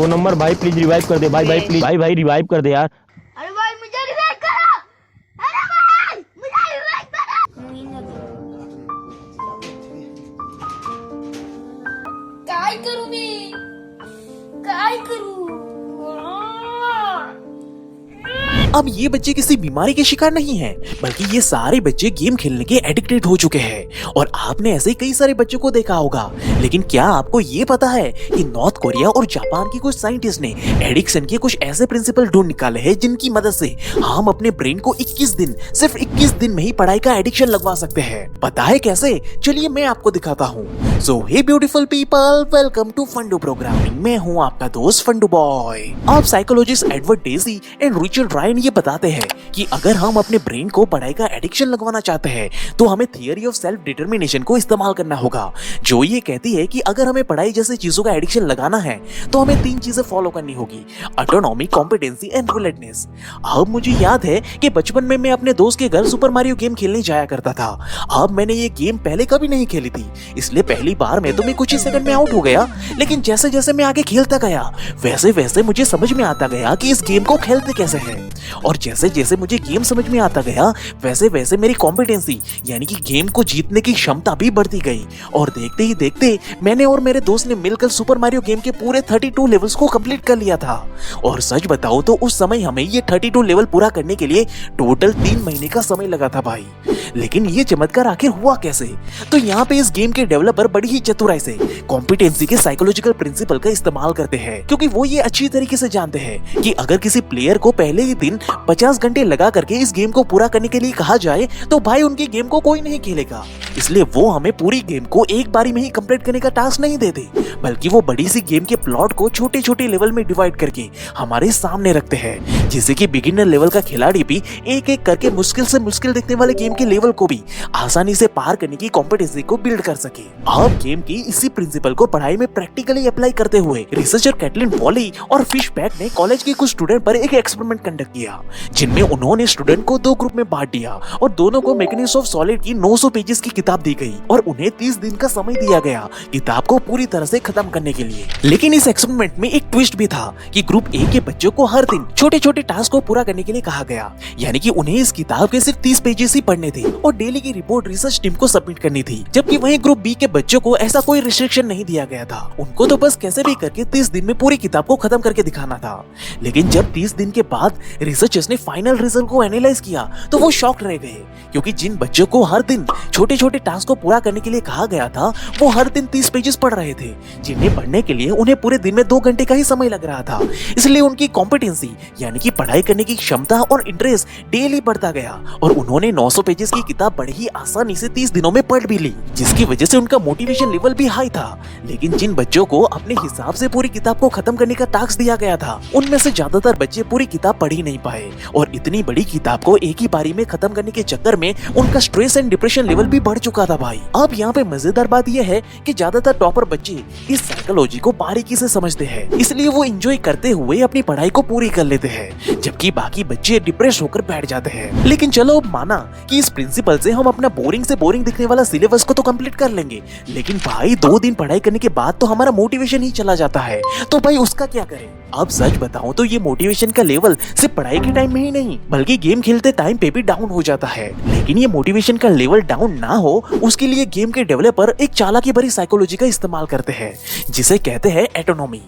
2 number भाई please revive कर दे भाई, भाई प्लीज भाई रिवाइव कर दे यार। अरे भाई मुझे रिवाइव करो, अरे भाई मुझे रिवाइव करो। काय करू मी, काय करू? अब ये बच्चे किसी बीमारी के शिकार नहीं हैं, बल्कि ये सारे बच्चे गेम खेलने के एडिक्टेड हो चुके हैं। और आपने ऐसे कई सारे बच्चों को देखा होगा। लेकिन क्या आपको ये पता है कि नॉर्थ कोरिया और जापान के कुछ साइंटिस्ट ने एडिक्शन के कुछ ऐसे प्रिंसिपल ढूंढ निकाले हैं जिनकी मदद से हम अपने ब्रेन को 21 दिन, सिर्फ 21 दिन में ही पढ़ाई का एडिक्शन लगवा सकते हैं। पता है कैसे? चलिए मैं आपको दिखाता हूँ। So hey beautiful people, welcome to Fundoo programming. मैं हूँ आपका दोस्त फंडू बॉय। आप psychologist Edward Deci and Richard Ryan ये बताते हैं कि अगर हम अपने ब्रेन को पढ़ाई का एडिक्शन लगवाना चाहते हैं तो हमें थियरी ऑफ सेल्फ डिटर्मिनेशन को इस्तेमाल करना होगा, जो ये कहती है कि अगर हमें पढ़ाई जैसी चीजों का एडिक्शन लगाना है तो हमें 3 चीजें फॉलो करनी होगी: ऑटोनॉमी, कॉम्पिटेंसी एंड रिलेटेडनेस। अब मुझे याद है कि बचपन में मैं अपने दोस्त के घर सुपर मारियो गेम खेलने जाया करता था। अब मैंने ये गेम पहले कभी नहीं खेली थी, इसलिए पहली बार में तो मैं कुछ ही सेकंड में आउट हो गया। लेकिन जैसे जैसे मैं आगे खेलता गया वैसे वैसे मुझे समझ में आता गया कि इस गेम को खेलते कैसे है। और जैसे जैसे मुझे गेम समझ में आता गया वैसे वैसे मेरी कॉम्पिटेंसी यानी कि गेम को जीतने की क्षमता भी बढ़ती गई। और देखते ही देखते मैंने और मेरे दोस्त ने मिलकर सुपर मारियो गेम के पूरे 32 लेवल्स को कंप्लीट कर लिया था। और सच बताओ तो उस समय हमें ये 32 लेवल पूरा करने के लिए टोटल 3 महीने का समय लगा था भाई। लेकिन ये चमत्कार आखिर हुआ कैसे? तो यहाँ पे इस गेम के डेवलपर बड़ी ही चतुराई से कॉम्पिटेंसी के साइकोलॉजिकल प्रिंसिपल का इस्तेमाल करते हैं, क्योंकि वो ये अच्छी तरीके से जानते हैं कि अगर किसी प्लेयर को पहले ही दिन 50 घंटे लगा करके इस गेम को पूरा करने के लिए कहा जाए तो भाई उनकी गेम को कोई नहीं खेलेगा। इसलिए वो हमें पूरी गेम को एक बारी में ही कंप्लीट करने का टास्क नहीं देते, बल्कि वो बड़ी सी गेम के प्लॉट को छोटे छोटे लेवल में डिवाइड करके हमारे सामने रखते हैं, जिससे कि बिगिनर लेवल का खिलाड़ी भी एक एक करके मुश्किल से मुश्किल दिखने वाले गेम के लेवल को भी आसानी से पार करने की कॉम्पिटेंसी को बिल्ड कर सके। अब गेम की इसी प्रिंसिपल को पढ़ाई में प्रैक्टिकली अप्लाई करते हुए रिसर्चर कैटलिन पॉली और फिशबैक ने कॉलेज के कुछ स्टूडेंट पर एक एक्सपेरिमेंट कंडक्ट किया, जिनमें उन्होंने स्टूडेंट को 2 ग्रुप में बांट दिया और दोनों को मैकेनिक्स ऑफ सॉलिड की 900 पेजेस की किताब दी गई और उन्हें 30 दिन का समय दिया गया किताब को पूरी तरह से खत्म करने के लिए। लेकिन इस एक्सपेरिमेंट में एक ट्विस्ट भी था कि ग्रुप ए के बच्चों को हर दिन छोटे छोटे टास्क को पूरा करने के लिए कहा गया, यानी कि उन्हें इस किताब के सिर्फ 30 पेजेस ही पढ़ने थे और डेली की रिपोर्ट रिसर्च टीम को सबमिट करनी थी। जबकि वहीं ग्रुप बी के बच्चों को ऐसा कोई रिस्ट्रिक्शन नहीं दिया गया था, उनको तो बस कैसे भी करके 30 दिन में पूरी किताब को खत्म करके दिखाना था। लेकिन जब 30 दिन के बाद रिसर्चर्स ने फाइनल रिजल्ट को एनालाइज किया तो वो शॉक्ड रह गए, क्योंकि जिन बच्चों को हर दिन छोटे छोटे टास्क को पूरा करने के लिए कहा गया था वो हर दिन 30 पेजेस पढ़ रहे थे, जिन्हें पढ़ने के लिए उन्हें पूरे दिन में 2 घंटे का ही समय लग रहा था। इसलिए उनकी कॉम्पिटेंसी यानी कि पढ़ाई करने की क्षमता और इंटरेस्ट डेली बढ़ता गया और उन्होंने 900 पेजेस की किताब बड़ी ही आसानी से 30 दिनों में पढ़ भी ली, जिसकी वजह से उनका मोटिवेशन लेवल भी हाई था। लेकिन जिन बच्चों को अपने हिसाब से पूरी किताब को खत्म करने का टास्क दिया गया था उनमें से ज्यादातर बच्चे पूरी किताब पढ़ ही नहीं पाए और इतनी बड़ी किताब को एक ही बारी में खत्म करने के चक्कर में उनका स्ट्रेस एंड डिप्रेशन लेवल भी बढ़ चुका था भाई। अब यहाँ पे मजेदार बात यह है कि ज्यादातर टॉपर बच्चे इस साइकोलॉजी को बारीकी से समझते हैं, इसलिए वो एंजॉय करते हुए अपनी पढ़ाई को पूरी कर लेते हैं, जबकि बाकी बच्चे डिप्रेस होकर बैठ जाते हैं। लेकिन चलो अब माना कि इस प्रिंसिपल से हम अपना बोरिंग से बोरिंग दिखने वाला सिलेबस को तो कंप्लीट कर लेंगे, लेकिन भाई 2 दिन पढ़ाई करने के बाद तो हमारा मोटिवेशन ही चला जाता है, तो भाई उसका क्या करें? अब सच बताऊं तो ये मोटिवेशन का लेवल सिर्फ पढ़ाई के टाइम में ही नहीं बल्कि गेम खेलते टाइम पे भी डाउन हो जाता है। लेकिन ये मोटिवेशन का लेवल डाउन ना हो उसके लिए गेम के डेवलपर एक चालाकी भरी साइकोलॉजी का इस्तेमाल करते हैं, जिसे कहते हैं एटोनॉमी।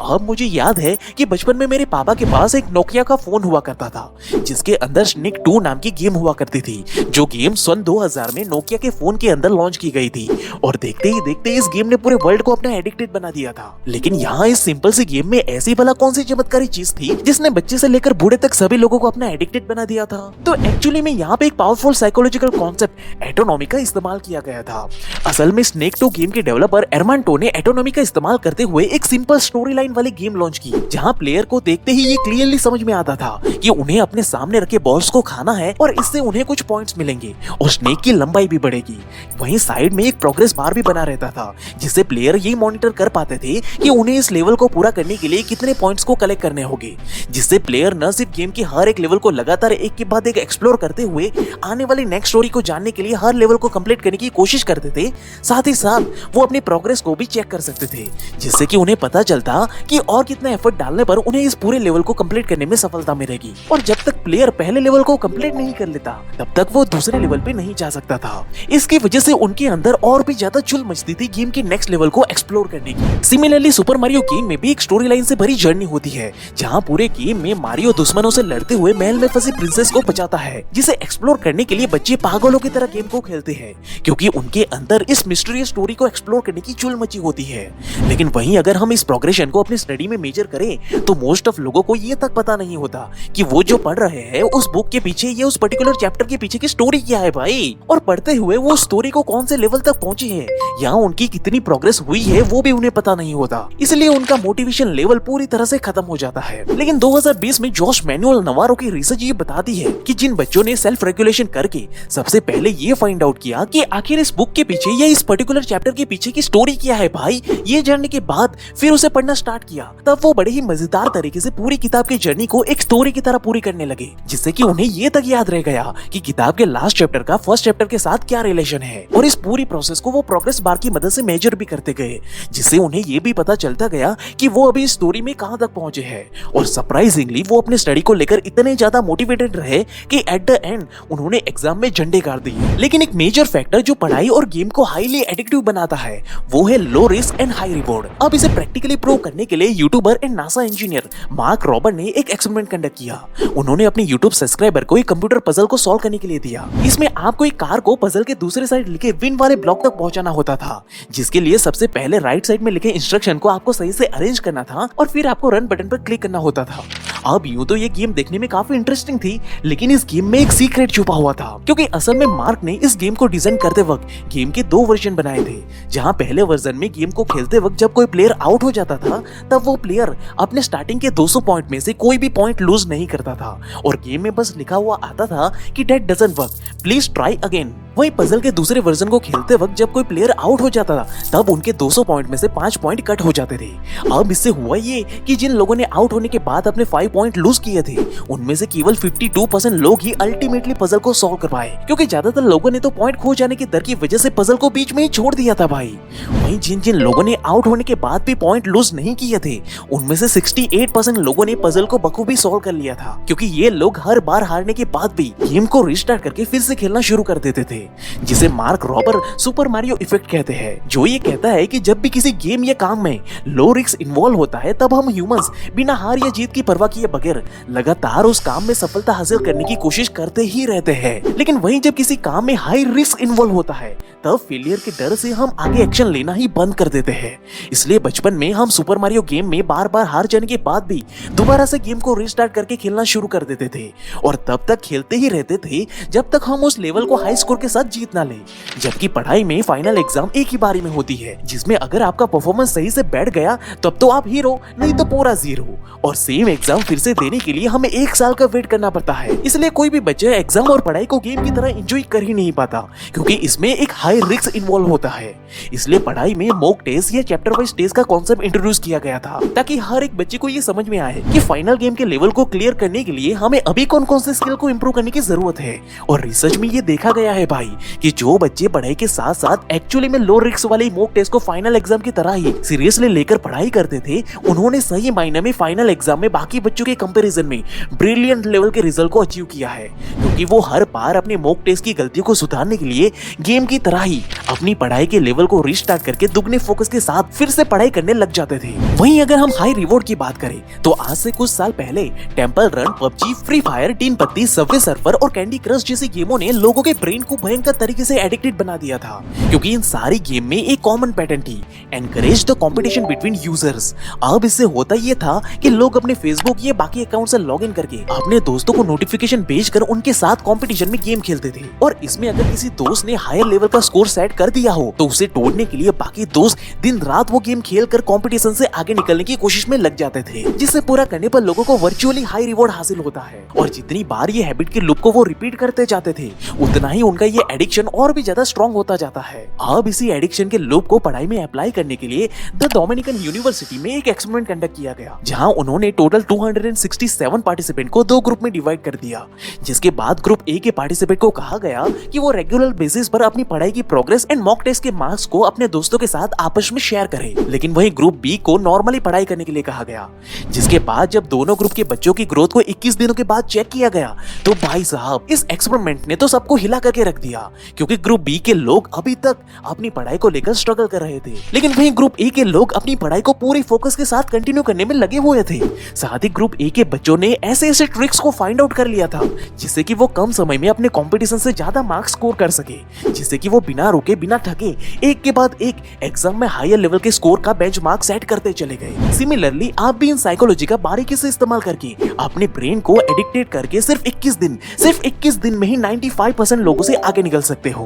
अब मुझे याद है कि बचपन में मेरे पापा के पास एक नोकिया का फोन हुआ करता था, जिसके अंदर स्नेक 2 नाम की गेम हुआ करती थी, जो गेम सन 2000 में नोकिया के फोन के अंदर लॉन्च की गई थी। और देखते ही देखते इस गेम ने पूरे वर्ल्ड को अपना एडिक्टेड बना दिया था। लेकिन यहाँ इस सिंपल सी गेम में ऐसी भला कौन सी चमत्कारी चीज थी जिसने बच्चे से लेकर बूढ़े तक सभी लोगों को अपना एडिक्टेड बना दिया था? तो एक्चुअली में यहाँ पे एक पावरफुल साइकोलॉजिकल कॉन्सेप्ट एटोनॉमी का इस्तेमाल किया गया था। असल में स्नेक 2 गेम के डेवलपर एरमांटो ने एटोनॉमी का इस्तेमाल करते हुए एक सिंपल स्टोरी लाइन वाली गेम लॉन्च की, जहाँ प्लेयर को देखते ही ये क्लियरली समझ में आता था कि उन्हें अपने सामने रखे बॉल्स को खाना है और इससे उन्हें कुछ पॉइंट्स मिलेंगे और स्नेक की लंबाई भी बढ़ेगी। वहीं साइड में एक प्रोग्रेस बार भी बना रहता था, जिससे प्लेयर ये मॉनिटर कर पाते थे कि उन्हें इस लेवल को पूरा करने के लिए कितने पॉइंट्स को कलेक्ट करने होंगे, जिससे प्लेयर न सिर्फ गेम के हर एक लेवल को लगातार एक के बाद एक एक्सप्लोर करते हुए आने वाली नेक्स्ट स्टोरी को जानने के लिए हर लेवल को कंप्लीट करने की कोशिश करते थे। साथ ही साथ वो अपनी प्रोग्रेस को भी चेक कर सकते थे, जिससे कि उन्हें पता चलता कि और कितना एफर्ट डालने पर उन्हें इस पूरे लेवल को कंप्लीट करने में सफलता मिलेगी। और जब तक प्लेयर पहले लेवल को कंप्लीट नहीं कर लेता तब तक वो दूसरे लेवल पे नहीं जा सकता था। इसकी वजह से उनके अंदर और भी ज्यादा चुल मचती थी गेम के नेक्स्ट लेवल को एक्सप्लोर करने की। सिमिलरली सुपर मारियो गेम में भी एक स्टोरी लाइन से भरी जर्नी होती है, जहाँ पूरे गेम में मारियो दुश्मनों से लड़ते हुए महल में फंसी प्रिंसेस को बचाता है, जिसे एक्सप्लोर करने के लिए बच्चे पागलों की तरह गेम को खेलते हैं, क्योंकि उनके अंदर इस मिस्टीरियस स्टोरी को एक्सप्लोर करने की चुल मची होती है। लेकिन वहीं अगर हम इस प्रोग्रेशन को अपनी स्टडी में मेजर करें तो मोस्ट ऑफ लोगों को ये तक पता नहीं होता कि वो जो पढ़ रहे हैं उस बुक के पीछे या उस पर्टिकुलर चैप्टर के पीछे की स्टोरी क्या है भाई, और पढ़ते हुए वो स्टोरी को कौन से लेवल तक पहुंचे हैं या उनकी कितनी प्रोग्रेस हुई है वो भी उन्हें पता नहीं होता। इसलिए उनका मोटिवेशन लेवल पूरी तरह से खत्म हो जाता है। लेकिन 2020 में जॉश मैनुअल नवारो की रिसर्च ये बताती है कि जिन बच्चों ने सेल्फ रेगुलेशन करके सबसे पहले ये फाइंड आउट किया कि आखिर इस बुक के पीछे या इस पर्टिकुलर चैप्टर के पीछे की स्टोरी क्या है भाई, ये जानने के बाद फिर उसे पढ़ना स्टार्ट किया, तब वो बड़े ही मजेदार तरीके से पूरी किताब की जर्नी को एक स्टोरी की तरह पूरी करने लगे, जिससे कि उन्हें ये तक याद रह गया कि किताब के लास्ट चैप्टर का फर्स्ट चैप्टर के साथ क्या रिलेशन है। और इस पूरी प्रोसेस को वो प्रोग्रेस बार की मदद से मेजर भी करते गए, जिससे उन्हें ये भी पता चलता गया कि वो अभी इस स्टोरी में कहां तक पहुंचे हैं। और सरप्राइजिंगली वो अपने स्टडी को लेकर इतने ज्यादा मोटिवेटेड रहे कि एट द एंड उन्होंने एग्जाम में झंडे गाड़ दिए। लेकिन एक मेजर फैक्टर जो पढ़ाई और गेम को हाईली एडिक्टिव बनाता है वो है low risk and high reward. अब इसे प्रैक्टिकली प्रूव करने के लिए YouTuber and NASA engineer mark robber ने एक एक्सपेरिमेंट कंडक्ट किया। उन्होंने अपने यूट्यूब सब्सक्राइबर को एक कंप्यूटर पजल को सॉल्व करने के लिए दिया। इसमें आपको एक कार को पजल के दूसरे साइड लिखे विन वाले ब्लॉक तक पहुंचाना होता था, जिसके लिए सबसे पहले राइट साइड में लिखे इंस्ट्रक्शन को आपको सही से अरेंज करना था और फिर आपको रन बटन पर क्लिक करना होता था। अब यूं तो ये गेम देखने में काफी इंटरेस्टिंग थी, लेकिन इस गेम में एक सीक्रेट छुपा हुआ था, क्योंकि असल में मार्क ने इस गेम को डिजाइन करते वक्त गेम के 2 वर्जन बनाए थे। जहां पहले वर्जन में गेम को खेलते वक्त जब कोई प्लेयर आउट हो जाता था तब वो प्लेयर अपने स्टार्टिंग के 200 पॉइंट में से कोई भी पॉइंट लूज नहीं करता था और गेम में बस लिखा हुआ आता था कि that doesn't work, please try again. वही पजल के दूसरे वर्जन को खेलते वक्त जब कोई प्लेयर आउट हो जाता था तब उनके 200 पॉइंट में से 5 पॉइंट कट हो जाते थे। अब इससे हुआ ये कि जिन लोगों ने आउट होने के बाद अपने 5 पॉइंट लूज किए थे उनमें से केवल 52% लोग ही अल्टीमेटली पजल को सॉल्व कर पाए, क्योंकि ज्यादातर लोगों ने तो पॉइंट खो जाने की दर की वजह से पजल को बीच में ही छोड़ दिया था भाई। वहीं जिन जिन लोगों ने आउट होने के बाद भी पॉइंट लूज नहीं किए थे उनमें से 68% लोगों ने पजल को बखूबी सॉल्व कर लिया था, क्योंकि ये लोग हर बार हारने के बाद भी गेम को रिस्टार्ट करके फिर से खेलना शुरू कर देते थे, जिसे mark robber super Mario effect कहते हैं, जो ये कहता है कि जब भी किसी गेम या काम में लो रिस्क इन्वॉल्व होता है तब हम ह्यूमंस बिना हार या जीत की परवाह किए बगैर लगातार उस काम में सफलता हासिल करने की कोशिश करते ही रहते हैं। लेकिन वहीं जब किसी काम में हाई रिस्क इन्वॉल्व होता है तब फेलियर के डर से हम आगे एक्शन लेना ही बंद कर देते हैं। इसलिए बचपन में हम सुपर मारियो गेम में बार बार हार जाने के बाद भी दोबारा से गेम को रिस्टार्ट करके खेलना शुरू कर देते थे और तब तक खेलते ही रहते थे जब तक हम उस लेवल को हाई स्कोर के साथ जीत ना ले। जबकि पढ़ाई में फाइनल एग्जाम एक ही बारी में होती है, जिसमें अगर आपका परफॉर्मेंस सही से बैठ गया तब तो आप हीरो, नहीं तो पूरा जीरो। और सेम एग्जाम फिर से देने के लिए हमें 1 साल का वेट करना पड़ता है। इसलिए कोई भी बच्चा एग्जाम और पढ़ाई को गेम की तरह एंजॉय कर ही नहीं पाता, क्योंकि इसमें एक हाई रिस्क इन्वॉल्व होता है। इसलिए पढ़ाई में मॉक टेस्ट या चैप्टर वाइज टेस्ट का कॉन्सेप्ट इंट्रोड्यूस किया गया था, ताकि हर एक बच्चे को ये समझ में आए कि फाइनल गेम के लेवल को क्लियर करने के लिए हमें अभी कौन कौन से स्किल को इंप्रूव करने की जरूरत है। और रिसर्च में ये देखा गया है भाई कि जो बच्चे पढ़ाई के साथ साथ एक्चुअली में लो रिस्क वाले मॉक टेस्ट को फाइनल एग्जाम की तरह ही सीरियसली लेकर पढ़ाई करते थे, उन्होंने सही मायने में फाइनल एग्जाम में बाकी बच्चों के कंपैरिजन में ब्रिलियंट लेवल के रिजल्ट को अचीव किया है, क्योंकि वो हर बार अपने मॉक टेस्ट की गलतियों को सुधारने के लिए गेम की तरह ही अपनी पढ़ाई के लेवल को रिस्टार्ट करके दुगने फोकस के साथ फिर से पढ़ाई करने लग जाते थे। वहीं अगर हम हाई रिवॉर्ड की बात करें तो आज से कुछ साल पहले temple run, PUBG, free fire, tin पत्ती, सबवे सर्फर और कैंडी क्रश जैसी गेमों ने लोगों के ब्रेन को भयंकर तरीके से एडिक्टेड बना दिया था, क्योंकि इन सारी गेम में एक कॉमन पैटर्न थी, encourage the competition between users. अब इससे होता ये था कि लोग अपने फेसबुक या बाकी अकाउंट से लॉगिन करके अपने दोस्तों को नोटिफिकेशन भेजकर उनके साथ कंपटीशन में गेम खेलते थे। और इसमें अगर किसी दोस्त ने हायर लेवल का स्कोर सेट कर दिया हो तो उसे तोड़ने के लिए बाकी दोस्त दिन रात वो गेम खेलकर कंपटीशन से आगे निकलने की कोशिश में लग जाते थे, जिससे पूरा करने पर लोगों को वर्चुअली हाई रिवॉर्ड हासिल होता है। और जितनी बार ये हैबिट के लूप को वो रिपीट करते जाते थे उतना ही उनका ये ये एडिक्शन और भी ज्यादा स्ट्रॉन्ग होता जाता है। अब इसी एडिक्शन के लूप को पढ़ाई में अप्लाई करने के लिए द डोमिनिकन यूनिवर्सिटी में एक एक्सपेरिमेंट कंडक्ट किया गया, जहां उन्होंने टोटल 267 पार्टिसिपेंट को 2 ग्रुप में डिवाइड कर दिया। जिसके बाद ग्रुप ए के पार्टिसिपेंट को कहा गया कि वो रेगुलर बेसिस पर अपनी पढ़ाई की प्रोग्रेस एंड मॉक टेस्ट के मार्क्स को अपने दोस्तों के साथ आपस में शेयर करें। लेकिन वहीं ग्रुप बी को नॉर्मली पढ़ाई करने के लिए कहा गया। जिसके बाद जब दोनों ग्रुप के बच्चों की ग्रोथ को 21 दिनों के बाद चेक किया गया तो भाई साहब इस एक्सपेरिमेंट ने तो सबको हिला करके रख दिया, क्योंकि ग्रुप बी के लोग अभी तक अपनी पढ़ाई को लेकर स्ट्रगल कर रहे थे, लेकिन वहीं ग्रुप ए के लोग अपनी पढ़ाई को पूरी फोकस के साथ कंटिन्यू करने में लगे हुए थे। साथ ही ग्रुप ए के बच्चों ने ऐसे ऐसे ट्रिक्स को फाइंड आउट कर लिया था जिससे कि वो कम समय में अपने कंपटीशन से ज्यादा मार्क्स स्कोर कर सके, जिससे कि वो बिना रुके बिना थके एक के बाद एक एग्जाम में हायर लेवल के स्कोर का बेंचमार्क सेट करते चले गए। सिमिलरली आप भी इन साइकोलॉजी का बारीकी से इस्तेमाल करके अपने ब्रेन को एडिक्टेड करके सिर्फ 21 दिन में ही 95% लोगों से आगे निकल सकते हो।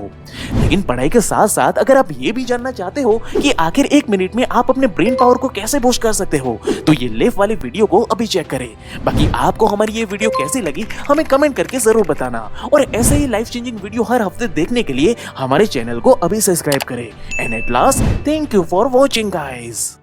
लेकिन पढ़ाई के साथ साथ अगर आप ये भी जानना चाहते हो कि आखिर 1 मिनट में आप अपने ब्रेन पावर को कैसे बूस्ट कर सकते हो तो ये लेफ्ट वाली वीडियो को अभी चेक करें। बाकी आपको हमारी ये वीडियो कैसी लगी हमें कमेंट करके जरूर बताना, और ऐसे ही लाइफ चेंजिंग वीडियो हर हफ्ते देखने के लिए हमारे चैनल को अभी सब्सक्राइब करें। And at last thank you for watching guys.